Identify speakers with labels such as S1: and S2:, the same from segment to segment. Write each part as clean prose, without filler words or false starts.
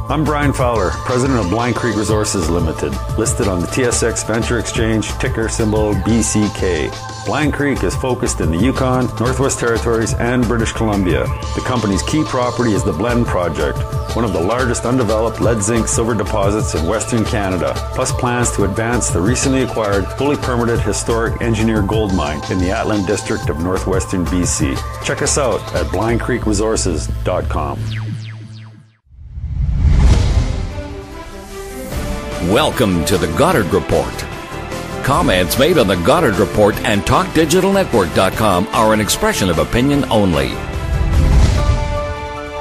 S1: I'm Brian Fowler, president of Blind Creek Resources Limited, listed on the TSX Venture Exchange, ticker symbol BCK. Blind Creek is focused in the Yukon, Northwest Territories, and British Columbia. The company's key property is the Blend Project, one of the largest undeveloped lead-zinc-silver deposits in Western Canada, plus plans to advance the recently acquired, fully permitted historic engineer gold mine in the Atlan District of Northwestern BC. Check us out at blindcreekresources.com.
S2: Welcome to the Goddard Report. Comments made on the Goddard Report and TalkDigitalNetwork.com are an expression of opinion only.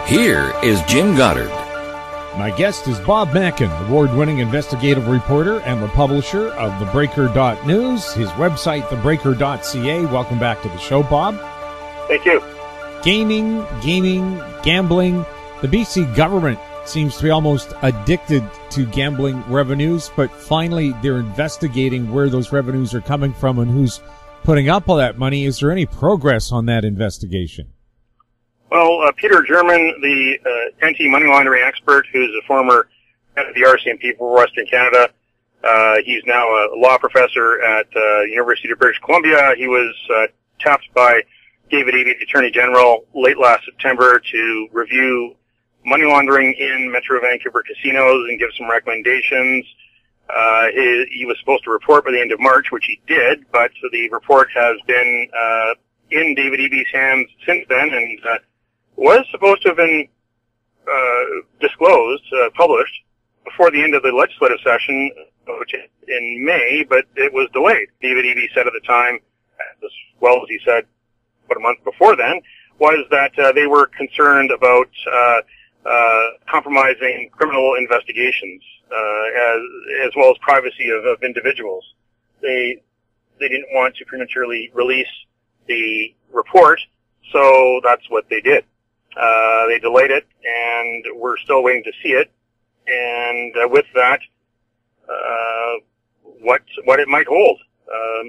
S2: Here is Jim Goddard.
S3: My guest is Bob Mackin, award-winning investigative reporter and the publisher of TheBreaker.News, his website, TheBreaker.ca. Welcome back to the show, Bob.
S4: Thank you.
S3: Gaming, gambling. The BC government seems to be almost addicted to gambling revenues, but finally they're investigating where those revenues are coming from and who's putting up all that money. Is there any progress on that investigation?
S4: Well, Peter German, the anti-money laundering expert, who's a former head of the RCMP for Western Canada, he's now a law professor at University of British Columbia. He was tapped by David Eby, the Attorney General, late last September to review money laundering in Metro Vancouver casinos and give some recommendations. He was supposed to report by the end of March, which he did, but the report has been in David Eby's hands since then and was supposed to have been disclosed, published, before the end of the legislative session, which is in May, but it was delayed. David Eby said at the time, as well as he said about a month before then, was that they were concerned about compromising criminal investigations, as well as privacy of individuals. They didn't want to prematurely release the report, so that's what they did. They delayed it, and we're still waiting to see it. And with that, what it might hold,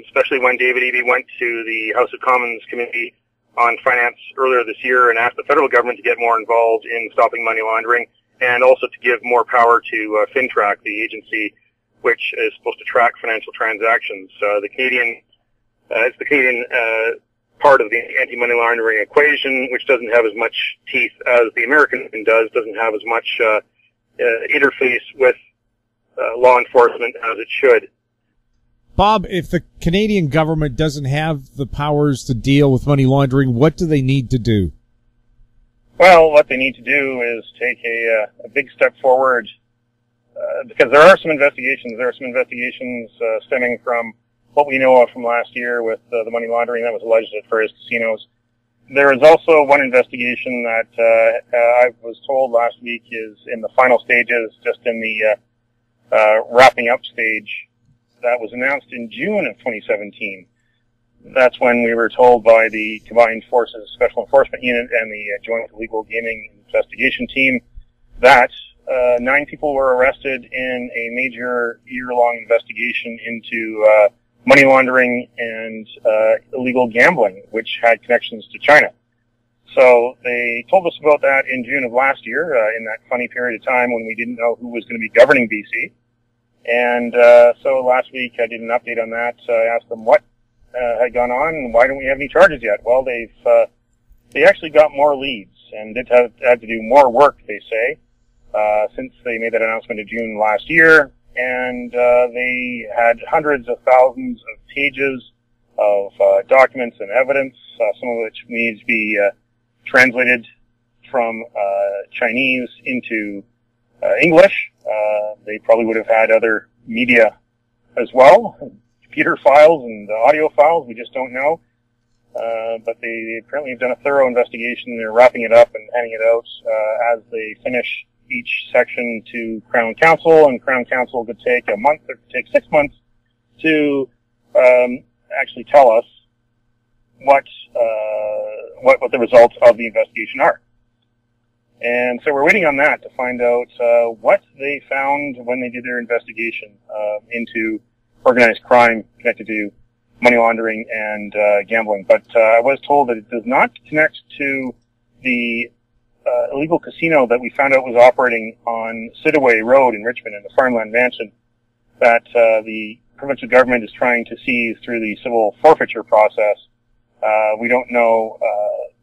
S4: especially when David Eby went to the House of Commons Committee on Finance earlier this year and asked the federal government to get more involved in stopping money laundering and also to give more power to FinTrack, the agency which is supposed to track financial transactions. It's the Canadian part of the anti-money laundering equation, which doesn't have as much teeth as the American does, doesn't have as much interface with law enforcement as it should.
S3: Bob, if the Canadian government doesn't have the powers to deal with money laundering, what do they need to do?
S4: Well, what they need to do is take a big step forward, because there are some investigations. There are some investigations stemming from what we know of from last year with the money laundering that was alleged at various casinos. There is also one investigation that I was told last week is in the final stages, just in the wrapping up stage. That was announced in June of 2017. That's when we were told by the Combined Forces Special Enforcement Unit and the Joint Illegal Gaming Investigation Team that 9 people were arrested in a major year-long investigation into money laundering and illegal gambling, which had connections to China. So they told us about that in June of last year, in that funny period of time when we didn't know who was going to be governing BC. And so last week I did an update on that. I asked them what had gone on and why don't we have any charges yet. Well, they actually got more leads and had to do more work, they say, since they made that announcement in June last year. And they had hundreds of thousands of pages of documents and evidence, some of which needs to be translated from Chinese into English. They probably would have had other media as well, computer files and audio files, we just don't know. But they apparently have done a thorough investigation. They're wrapping it up and handing it out as they finish each section to Crown Counsel, and Crown Counsel could take a month or could take 6 months to actually tell us what the results of the investigation are. And so we're waiting on that to find out what they found when they did their investigation into organized crime connected to money laundering and gambling. But I was told that it does not connect to the illegal casino that we found out was operating on Sidaway Road in Richmond in the Farmland Mansion that the provincial government is trying to seize through the civil forfeiture process. We don't know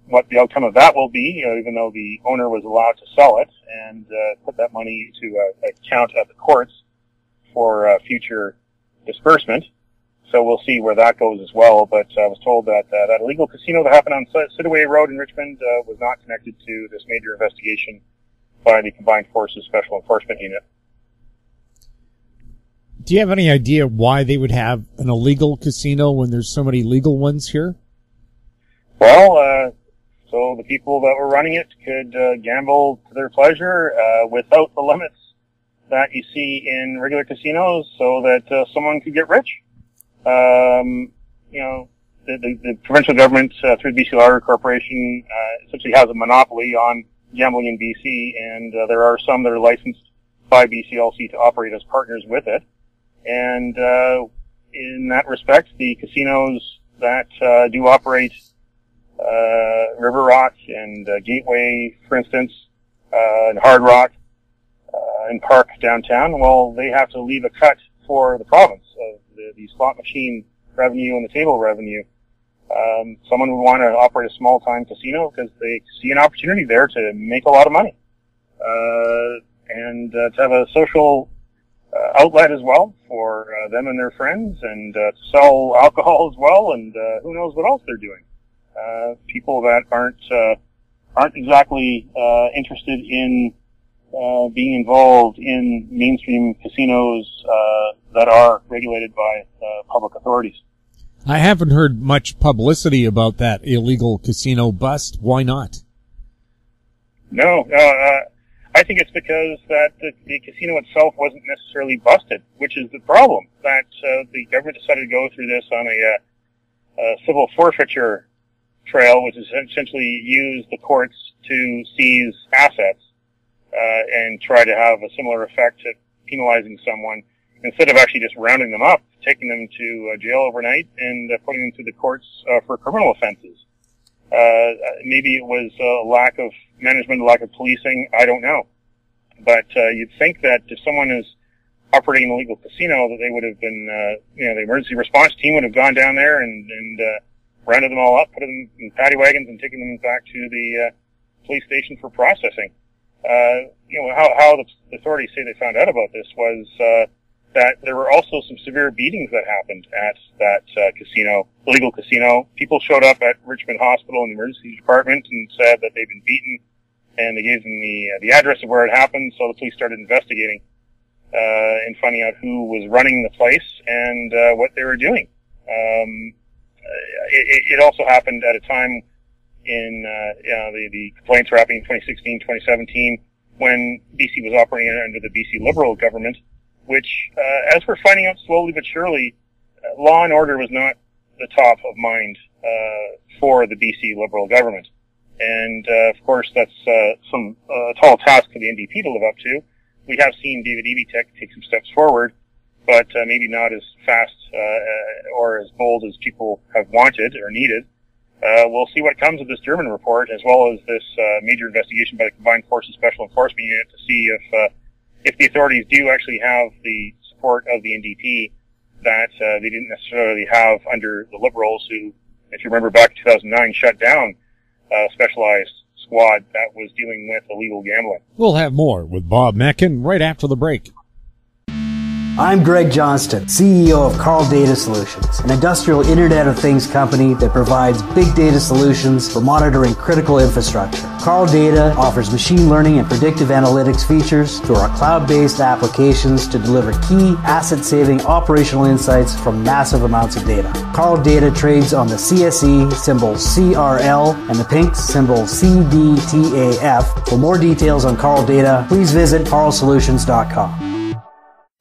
S4: what the outcome of that will be, even though the owner was allowed to sell it and put that money to account at the courts for future disbursement. So we'll see where that goes as well. But I was told that that illegal casino that happened on Sidaway Road in Richmond was not connected to this major investigation by the Combined Forces Special Enforcement Unit.
S3: Do you have any idea why they would have an illegal casino when there's so many legal ones here?
S4: Well, so the people that were running it could gamble to their pleasure without the limits that you see in regular casinos, so that someone could get rich. The provincial government through the BC Lottery Corporation essentially has a monopoly on gambling in BC, and there are some that are licensed by BCLC to operate as partners with it. And in that respect, the casinos that do operate River Rock and Gateway, for instance, and Hard Rock and Park downtown, well, they have to leave a cut for the province of the slot machine revenue and the table revenue. Someone would want to operate a small-time casino because they see an opportunity there to make a lot of money and to have a social outlet as well for them and their friends, and to sell alcohol as well, and who knows what else they're doing. People that aren't exactly interested in being involved in mainstream casinos that are regulated by public authorities.
S3: I haven't heard much publicity about that illegal casino bust. Why not?
S4: No, I think it's because that the casino itself wasn't necessarily busted, which is the problem. That the government decided to go through this on a civil forfeiture trail, which is essentially use the courts to seize assets and try to have a similar effect to penalizing someone, instead of actually just rounding them up, taking them to jail overnight, and putting them to the courts for criminal offenses. Maybe it was a lack of management, a lack of policing, I don't know. But you'd think that if someone is operating an illegal casino, that they would have been, the emergency response team would have gone down there and rounded them all up, put them in paddy wagons, and taken them back to the police station for processing. How the authorities say they found out about this was that there were also some severe beatings that happened at that casino, illegal casino. People showed up at Richmond Hospital in the emergency department and said that they'd been beaten, and they gave them the address of where it happened, so the police started investigating and finding out who was running the place and what they were doing. It also happened at a time in the complaints were happening in 2016, 2017, when BC was operating under the BC Liberal government, which, as we're finding out slowly but surely, law and order was not the top of mind for the BC Liberal government. And, of course, that's some tall task for the NDP to live up to. We have seen David Eby take some steps forward, but maybe not as fast or as bold as people have wanted or needed. We'll see what comes of this German report, as well as this major investigation by the Combined Forces Special Enforcement Unit, to see if the authorities do actually have the support of the NDP that they didn't necessarily have under the Liberals, who, if you remember back in 2009, shut down a specialized squad that was dealing with illegal gambling.
S3: We'll have more with Bob Mackin right after the break.
S5: I'm Greg Johnston, CEO of Carl Data Solutions, an industrial Internet of Things company that provides big data solutions for monitoring critical infrastructure. Carl Data offers machine learning and predictive analytics features through our cloud-based applications to deliver key asset-saving operational insights from massive amounts of data. Carl Data trades on the CSE, symbol CRL, and the pink symbol CDTAF. For more details on Carl Data, please visit carlsolutions.com.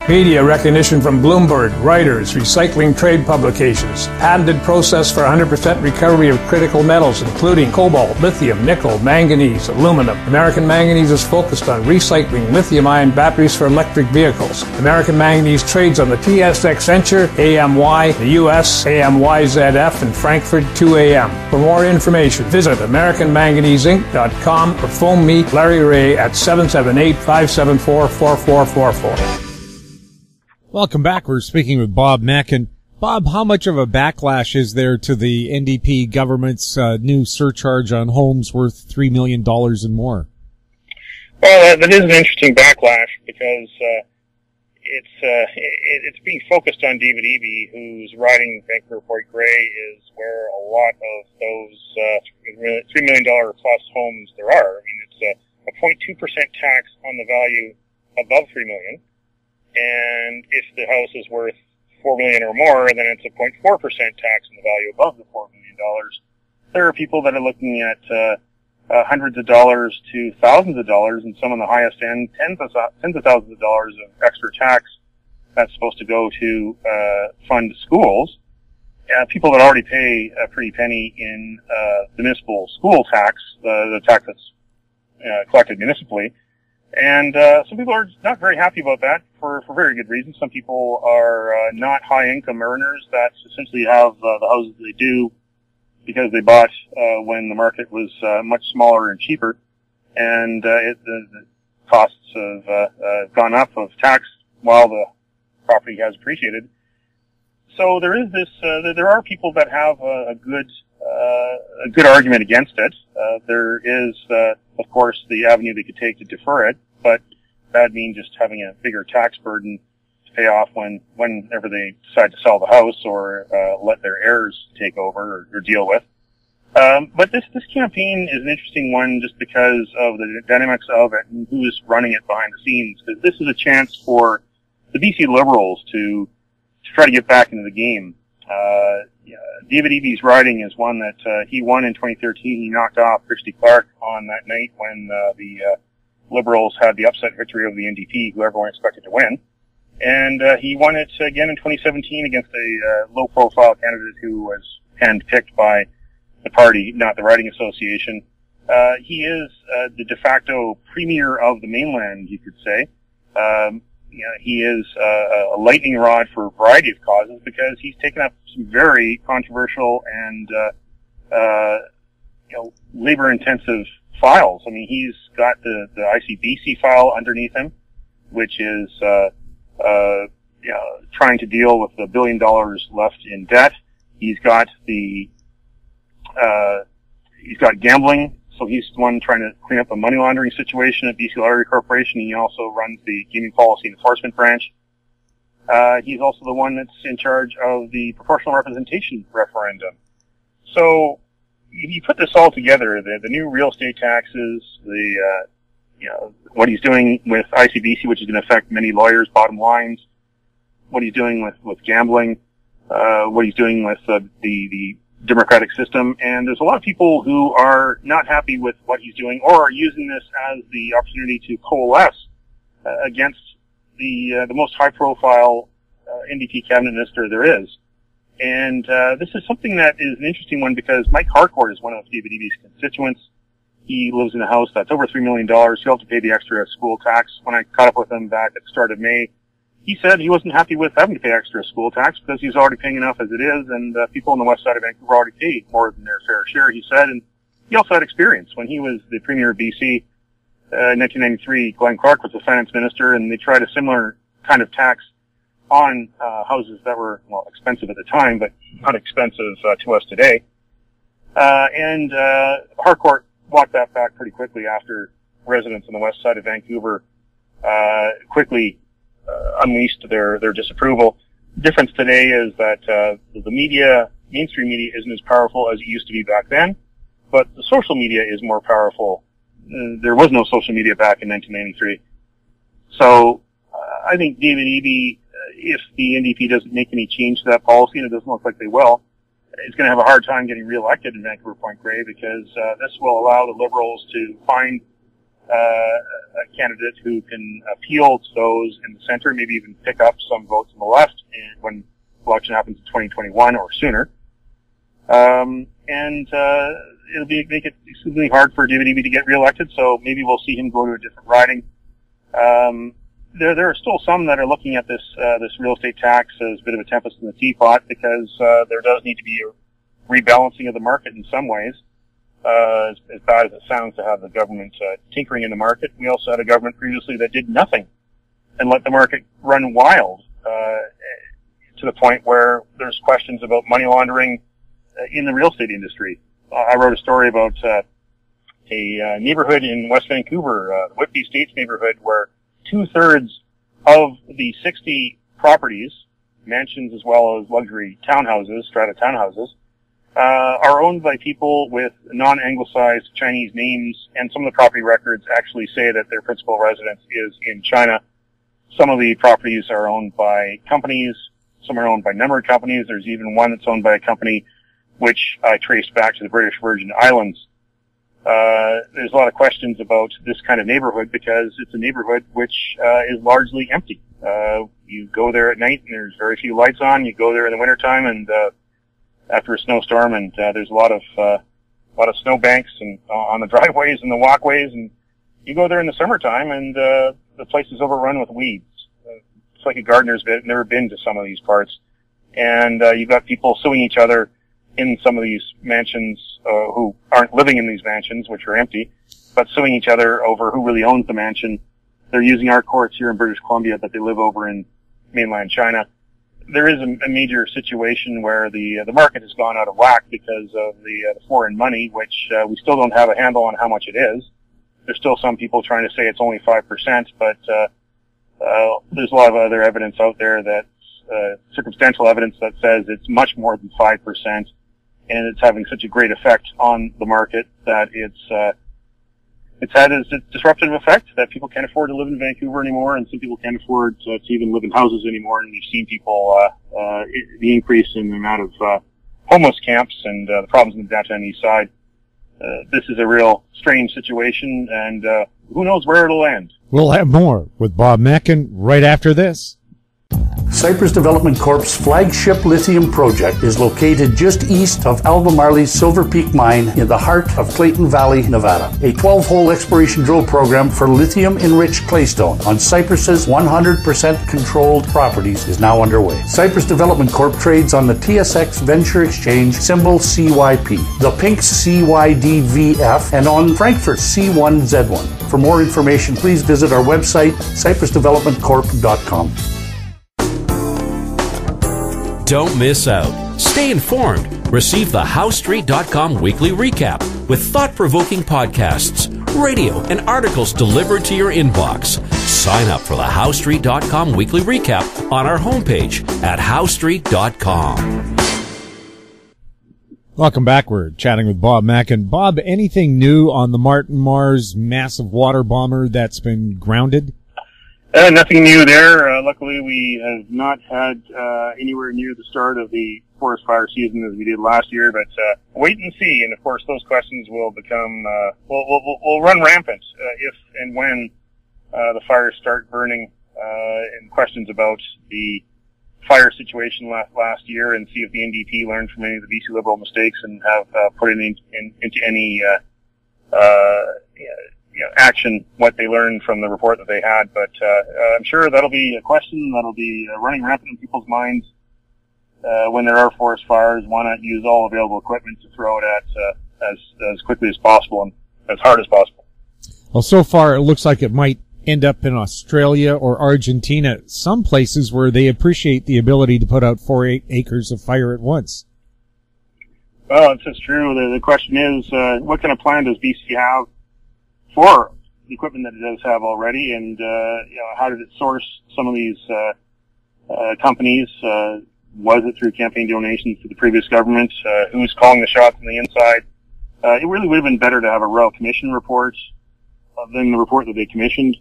S6: Media recognition from Bloomberg, Reuters, recycling trade publications. Patented process for 100% recovery of critical metals, including cobalt, lithium, nickel, manganese, aluminum. American Manganese is focused on recycling lithium-ion batteries for electric vehicles. American Manganese trades on the TSX Venture, AMY, the US, AMYZF, and Frankfurt 2AM. For more information, visit AmericanManganeseInc.com or phone me, Larry Ray, at 778-574-4444.
S3: Welcome back. We're speaking with Bob Mackin. Bob, how much of a backlash is there to the NDP government's new surcharge on homes worth $3 million and more?
S4: Well, that is an interesting backlash because it's being focused on David Eby, who's riding Vancouver Point Grey, is where a lot of those $3 million plus homes there are. I mean, it's a 0.2% tax on the value above $3 million. And if the house is worth $4 million or more, then it's a 0.4% tax on the value above the $4 million. There are people that are looking at hundreds of dollars to thousands of dollars, and some on the highest end, tens of thousands of dollars of extra tax that's supposed to go to fund schools. People that already pay a pretty penny in the municipal school tax, the tax that's collected municipally. And some people are not very happy about that for very good reasons. Some people are not high-income earners that essentially have the houses they do because they bought when the market was much smaller and cheaper, and the costs have gone up of tax while the property has appreciated. So there is this. There are people that have a good argument against it. There is, of course, the avenue they could take to defer it, but that'd mean just having a bigger tax burden to pay off whenever they decide to sell the house or let their heirs take over or deal with. But this campaign is an interesting one just because of the dynamics of it and who is running it behind the scenes. Because this is a chance for the BC Liberals to try to get back into the game. David Eby's riding is one that he won in 2013. He knocked off Christy Clark on that night when the Liberals had the upset victory over the NDP, who everyone expected to win. And he won it again in 2017 against a low-profile candidate who was handpicked by the party, not the riding association. He is the de facto premier of the mainland, you could say. He is a lightning rod for a variety of causes because he's taken up some very controversial and labor-intensive files. I mean, he's got the ICBC file underneath him, which is trying to deal with the $1 billion left in debt. He's got gambling. So he's the one trying to clean up a money laundering situation at BC Lottery Corporation. He also runs the gaming policy enforcement branch. He's also the one that's in charge of the proportional representation referendum. So you put this all together, the new real estate taxes, what he's doing with ICBC, which is going to affect many lawyers' bottom lines, what he's doing with gambling, what he's doing with the democratic system, and there's a lot of people who are not happy with what he's doing or are using this as the opportunity to coalesce against the most high-profile NDP cabinet minister there is. And this is something that is an interesting one because Mike Harcourt is one of David Eby's constituents. He lives in a house that's over $3 million. He'll have to pay the extra school tax. When I caught up with him back at the start of May, he said he wasn't happy with having to pay extra school tax because he's already paying enough as it is, and people on the west side of Vancouver already pay more than their fair share, he said. And he also had experience. When he was the Premier of BC in 1993, Glenn Clark was the finance minister, and they tried a similar kind of tax on houses that were, well, expensive at the time, but not expensive to us today. And Harcourt walked that back pretty quickly after residents on the west side of Vancouver quickly unleashed their disapproval. The difference today is that the media, mainstream media, isn't as powerful as it used to be back then, but the social media is more powerful. There was no social media back in 1993. So I think David Eby, if the NDP doesn't make any change to that policy, and it doesn't look like they will, is going to have a hard time getting reelected in Vancouver Point Grey because this will allow the Liberals to find a candidate who can appeal to those in the center, maybe even pick up some votes on the left when election happens in 2021 or sooner. It'll make it extremely hard for David Eby to get reelected, so maybe we'll see him go to a different riding. There are still some that are looking at this real estate tax as a bit of a tempest in the teapot, because there does need to be a rebalancing of the market in some ways. As bad as it sounds to have the government tinkering in the market, we also had a government previously that did nothing and let the market run wild to the point where there's questions about money laundering in the real estate industry. I wrote a story about a neighborhood in West Vancouver, the Whitby Estates neighborhood, where 2/3 of the 60 properties, mansions as well as luxury townhouses, strata townhouses, are owned by people with non-anglicized Chinese names, and some of the property records actually say that their principal residence is in China. Some of the properties are owned by companies. Some are owned by numbered companies. There's even one that's owned by a company which I traced back to the British Virgin Islands. There's a lot of questions about this kind of neighborhood because it's a neighborhood which is largely empty. You go there at night and there's very few lights on. You go there in the wintertime and after a snowstorm, and there's a lot of snow banks and on the driveways and the walkways, and you go there in the summertime and the place is overrun with weeds. It's like a gardener's never been to some of these parts, and you've got people suing each other in some of these mansions who aren't living in these mansions, which are empty, but suing each other over who really owns the mansion. They're using our courts here in British Columbia, but they live over in mainland China. There is a major situation where the market has gone out of whack because of the foreign money, which we still don't have a handle on how much it is. There's still some people trying to say it's only 5%, but there's a lot of other evidence out there that circumstantial evidence that says it's much more than 5%, and it's having such a great effect on the market that it's had a disruptive effect that people can't afford to live in Vancouver anymore, and some people can't afford to even live in houses anymore. And we've seen people the increase in the amount of homeless camps and the problems in the downtown east side. This is a real strange situation, and who knows where it'll end.
S3: We'll have more with Bob Mackin right after this.
S7: Cypress Development Corp's flagship lithium project is located just east of Albemarle's Silver Peak mine in the heart of Clayton Valley, Nevada. A 12-hole exploration drill program for lithium-enriched claystone on Cypress's 100% controlled properties is now underway. Cypress Development Corp trades on the TSX Venture Exchange, symbol CYP, the Pink's CYDVF, and on Frankfurt's C1Z1. For more information, please visit our website, cypressdevelopmentcorp.com.
S8: Don't miss out. Stay informed. Receive the HowStreet.com weekly recap with thought-provoking podcasts, radio, and articles delivered to your inbox. Sign up for the HowStreet.com weekly recap on our homepage at HowStreet.com.
S3: Welcome back. We're chatting with Bob Mackin. Bob, anything new on the Martin Mars massive water bomber that's been grounded?
S4: Nothing new there. Luckily, we have not had anywhere near the start of the forest fire season as we did last year, but wait and see. And of course, those questions will become will run rampant if and when the fires start burning. And questions about the fire situation last year, and see if the NDP learned from any of the BC Liberal mistakes and have put it into any action what they learned from the report that they had. But I'm sure that'll be a question that'll be running rampant in people's minds when there are forest fires. Why not use all available equipment to throw it at as quickly as possible and as hard as possible?
S3: Well, so far it looks like it might end up in Australia or Argentina, some places where they appreciate the ability to put out 4 acres of fire at once.
S4: Well, it's true. The question is, what kind of plan does BC have for the equipment that it does have already, and how did it source some of these companies? Was it through campaign donations to the previous government? Who's calling the shots on the inside? It really would have been better to have a Royal Commission report than the report that they commissioned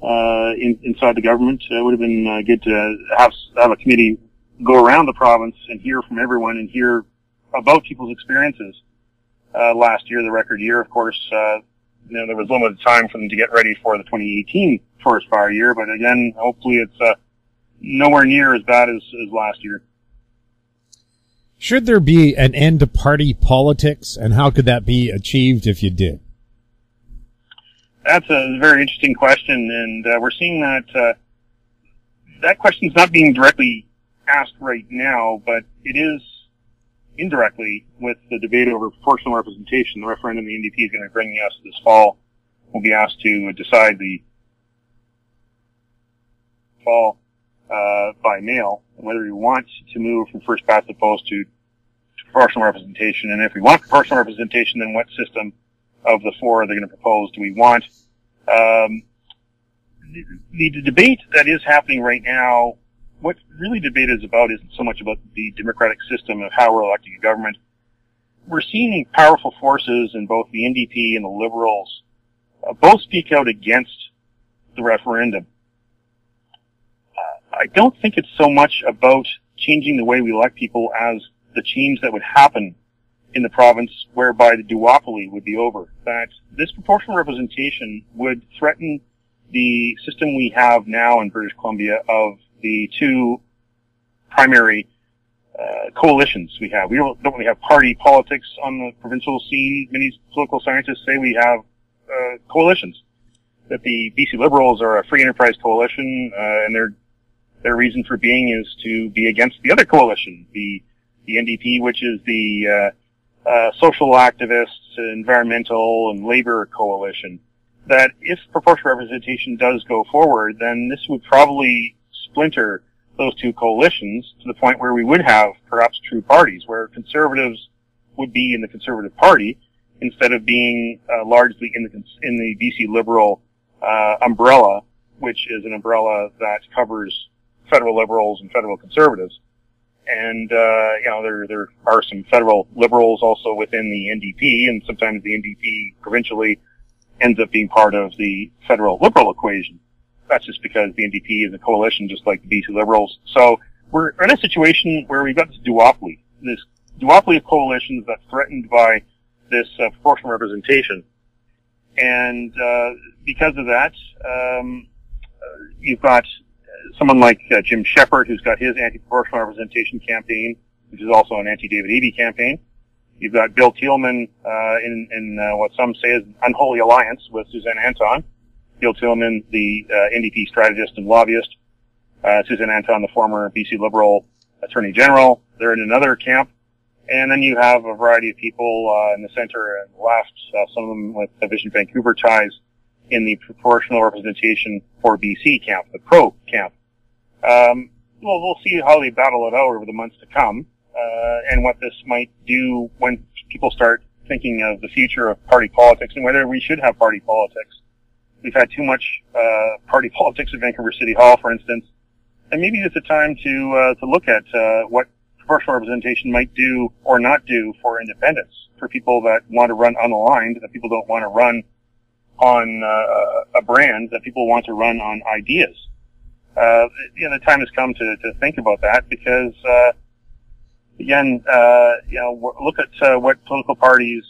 S4: inside the government. It would have been good to have a committee go around the province and hear from everyone and hear about people's experiences. Last year, the record year, of course, there was limited time for them to get ready for the 2018 forest fire year. But again, hopefully it's nowhere near as bad as last year.
S3: Should there be an end to party politics, and how could that be achieved if you did?
S4: That's a very interesting question, and we're seeing that that question's not being directly asked right now, but it is indirectly with the debate over proportional representation. The referendum the NDP is going to bring us this fall will be asked to decide the fall by mail, whether we want to move from first past the post to proportional representation. And if we want proportional representation, then what system of the four they're going to propose do we want? The debate that is happening right now, what really debate is about isn't so much about the democratic system of how we're electing a government. We're seeing powerful forces in both the NDP and the Liberals both speak out against the referendum. I don't think it's so much about changing the way we elect people as the change that would happen in the province whereby the duopoly would be over. That this proportional representation would threaten the system we have now in British Columbia of the two primary coalitions we have. We don't really have party politics on the provincial scene. Many political scientists say we have coalitions. That the BC Liberals are a free enterprise coalition, and their reason for being is to be against the other coalition, the NDP, which is the social activists, environmental, and labor coalition. That if proportional representation does go forward, then this would probably splinter those two coalitions to the point where we would have perhaps true parties, where conservatives would be in the Conservative Party instead of being largely in the BC Liberal umbrella, which is an umbrella that covers federal Liberals and federal Conservatives. And there are some federal Liberals also within the NDP, and sometimes the NDP provincially ends up being part of the federal Liberal equation. That's just because the NDP is a coalition just like the BC Liberals. So we're in a situation where we've got this duopoly of coalitions that's threatened by this proportional representation. And because of that, you've got someone like Jim Shepherd, who's got his anti-proportional representation campaign, which is also an anti-David Eby campaign. You've got Bill Thielman in what some say is an unholy alliance with Suzanne Anton. Bill Thielman, the NDP strategist and lobbyist. Suzanne Anton, the former BC Liberal Attorney General. They're in another camp. And then you have a variety of people in the center and left, some of them with Vision Vancouver ties, in the proportional representation for BC camp, the pro camp. We'll see how they battle it out over the months to come, and what this might do when people start thinking of the future of party politics and whether we should have party politics. We've had too much party politics at Vancouver City Hall, for instance, and maybe it's a time to look at what proportional representation might do or not do for independence, for people that want to run unaligned, that people don't want to run on a brand, that people want to run on ideas. The time has come to think about that because, again, look at what political parties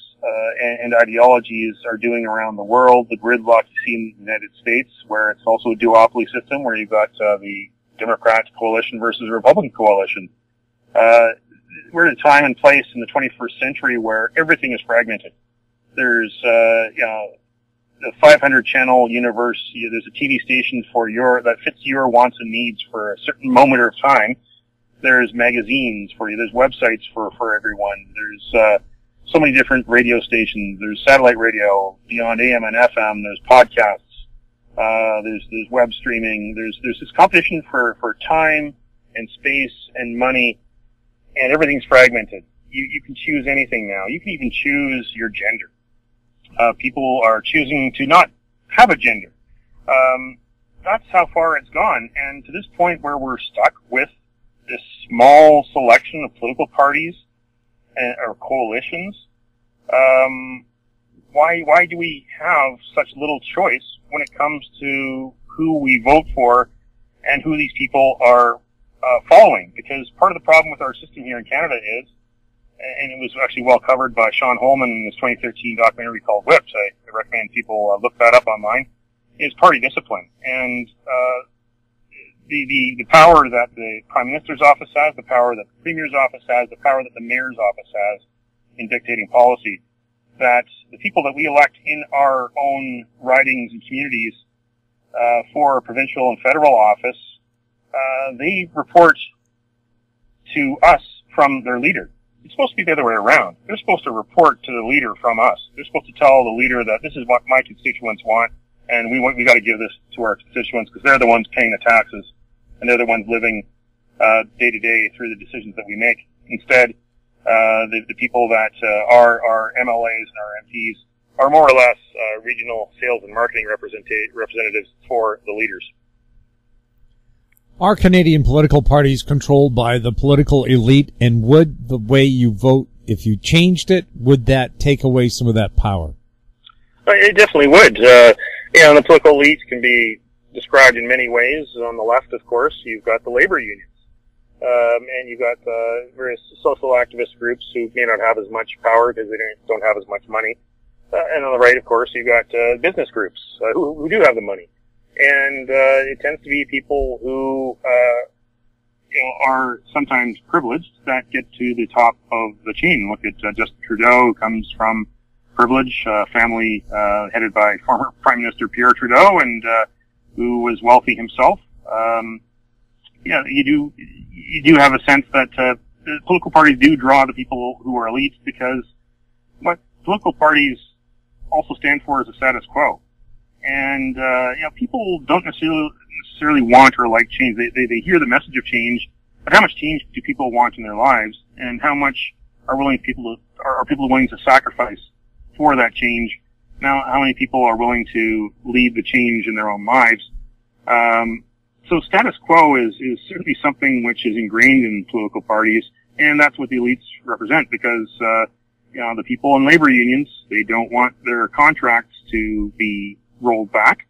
S4: and ideologies are doing around the world. The gridlock you see in the United States, where it's also a duopoly system, where you've got the Democrat coalition versus the Republican coalition. We're at a time and place in the 21st century where everything is fragmented. There's, the 500 channel universe. There's a TV station that fits your wants and needs for a certain moment of time. There's magazines for you. There's websites for everyone. There's, so many different radio stations. There's satellite radio beyond AM and FM. There's podcasts. There's web streaming. There's this competition for time and space and money, and everything's fragmented. You can choose anything now. You can even choose your gender. People are choosing to not have a gender. That's how far it's gone. And to this point where we're stuck with this small selection of political parties or coalitions, why do we have such little choice when it comes to who we vote for and who these people are following? Because part of the problem with our system here in Canada is and it was actually well covered by Sean Holman in his 2013 documentary called Whips. I recommend people look that up online. Is party discipline, and the power that the Prime Minister's office has, the power that the Premier's office has, the power that the Mayor's office has in dictating policy, that the people that we elect in our own ridings and communities for provincial and federal office, they report to us from their leader. It's supposed to be the other way around. They're supposed to report to the leader from us. They're supposed to tell the leader that this is what my constituents want, and we got to give this to our constituents because they're the ones paying the taxes, and they're the ones living day to day through the decisions that we make. Instead, the people that are our MLAs and our MPs are more or less regional sales and marketing representatives for the leaders.
S3: Are Canadian political parties controlled by the political elite, and would the way you vote, if you changed it, would that take away some of that power?
S4: It definitely would. The political elite can be described in many ways. On the left, of course, you've got the labor unions. And you've got various social activist groups who may not have as much power because they don't have as much money. And on the right, of course, you've got business groups who do have the money. And it tends to be people who are sometimes privileged that get to the top of the chain. Look at Justin Trudeau, who comes from privilege, family headed by former Prime Minister Pierre Trudeau, and who was wealthy himself. You do have a sense that the political parties do draw the people who are elites, because what political parties also stand for is the status quo. And people don't necessarily want or like change. They hear the message of change, but how much change do people want in their lives, and how much are people willing to sacrifice for that change? Now, how many people are willing to lead the change in their own lives? So status quo is certainly something which is ingrained in political parties, and that's what the elites represent, because the people in labor unions, they don't want their contracts to be rolled back,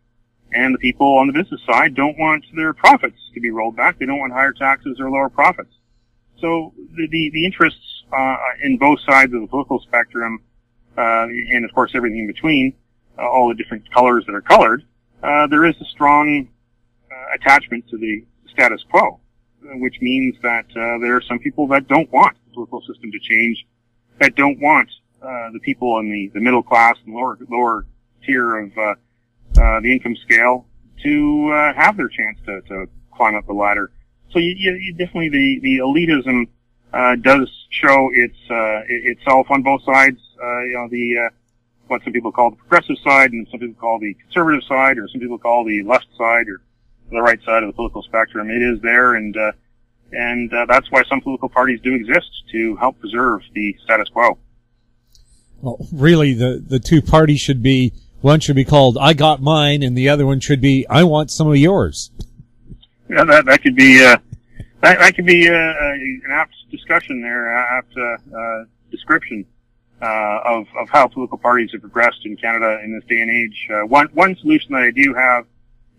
S4: and the people on the business side don't want their profits to be rolled back. They don't want higher taxes or lower profits. So the interests in both sides of the political spectrum, and of course everything in between, all the different colors that are colored, there is a strong attachment to the status quo, which means that there are some people that don't want the political system to change, that don't want the people in the middle class and lower tier of the income scale to have their chance to climb up the ladder. So you definitely the elitism does show itself on both sides. What some people call the progressive side, and some people call the conservative side, or some people call the left side, or the right side of the political spectrum. It is there, and that's why some political parties do exist, to help preserve the status quo.
S3: Well, really, the two parties should be, one should be called "I Got Mine," and the other one should be "I Want Some of Yours."
S4: Yeah, that could be that could be an apt discussion there, apt description of how political parties have progressed in Canada in this day and age. One solution that I do have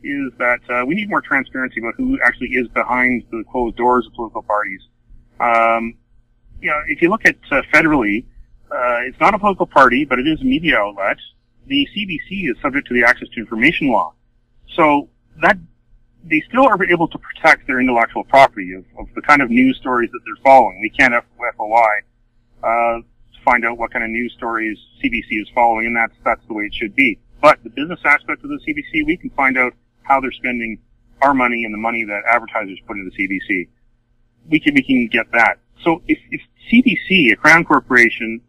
S4: is that we need more transparency about who actually is behind the closed doors of political parties. If you look at federally, it's not a political party, but it is a media outlet. The CBC is subject to the Access to Information Law, so that they still are able to protect their intellectual property of the kind of news stories that they're following. We can't FOI to find out what kind of news stories CBC is following, and that's the way it should be. But the business aspect of the CBC, we can find out how they're spending our money and the money that advertisers put into CBC. We can get that. So if CBC, a Crown corporation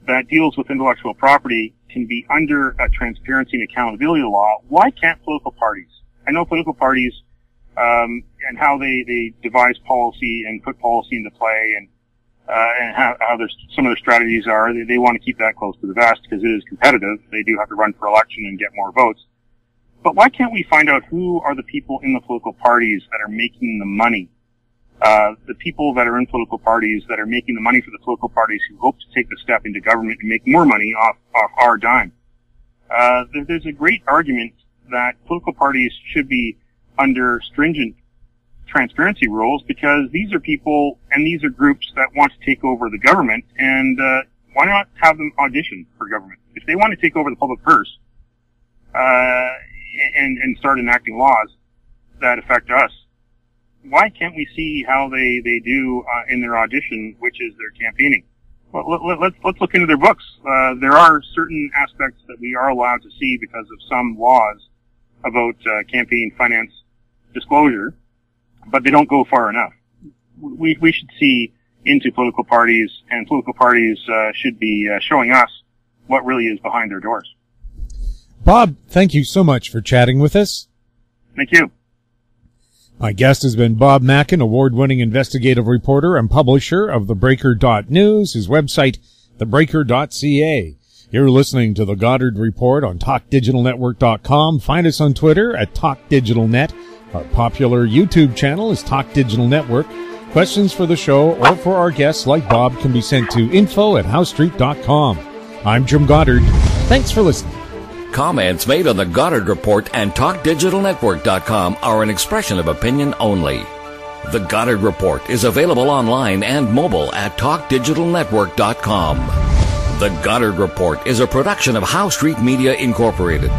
S4: that deals with intellectual property, can be under a transparency and accountability law, why can't political parties? I know political parties, and how they devise policy and put policy into play, and how some of their strategies are. They want to keep that close to the vest because it is competitive. They do have to run for election and get more votes. But why can't we find out who are the people in the political parties that are making the money? The people that are in political parties that are making the money for the political parties who hope to take the step into government and make more money off our dime. There's a great argument that political parties should be under stringent transparency rules, because these are people and these are groups that want to take over the government, and why not have them audition for government? If they want to take over the public purse and start enacting laws that affect us, why can't we see how they do in their audition, which is their campaigning? Well, let's look into their books. There are certain aspects that we are allowed to see because of some laws about campaign finance disclosure, but they don't go far enough. We should see into political parties, and political parties should be showing us what really is behind their doors.
S3: Bob, thank you so much for chatting with us.
S4: Thank you.
S3: My guest has been Bob Mackin, award-winning investigative reporter and publisher of TheBreaker.news, his website, TheBreaker.ca. You're listening to The Goddard Report on TalkDigitalNetwork.com. Find us on Twitter at TalkDigitalNet. Our popular YouTube channel is Talk Digital Network. Questions for the show or for our guests like Bob can be sent to info@HowStreet.com. I'm Jim Goddard. Thanks for listening.
S2: Comments made on The Goddard Report and TalkDigitalNetwork.com are an expression of opinion only. The Goddard Report is available online and mobile at TalkDigitalNetwork.com. The Goddard Report is a production of How Street Media Incorporated.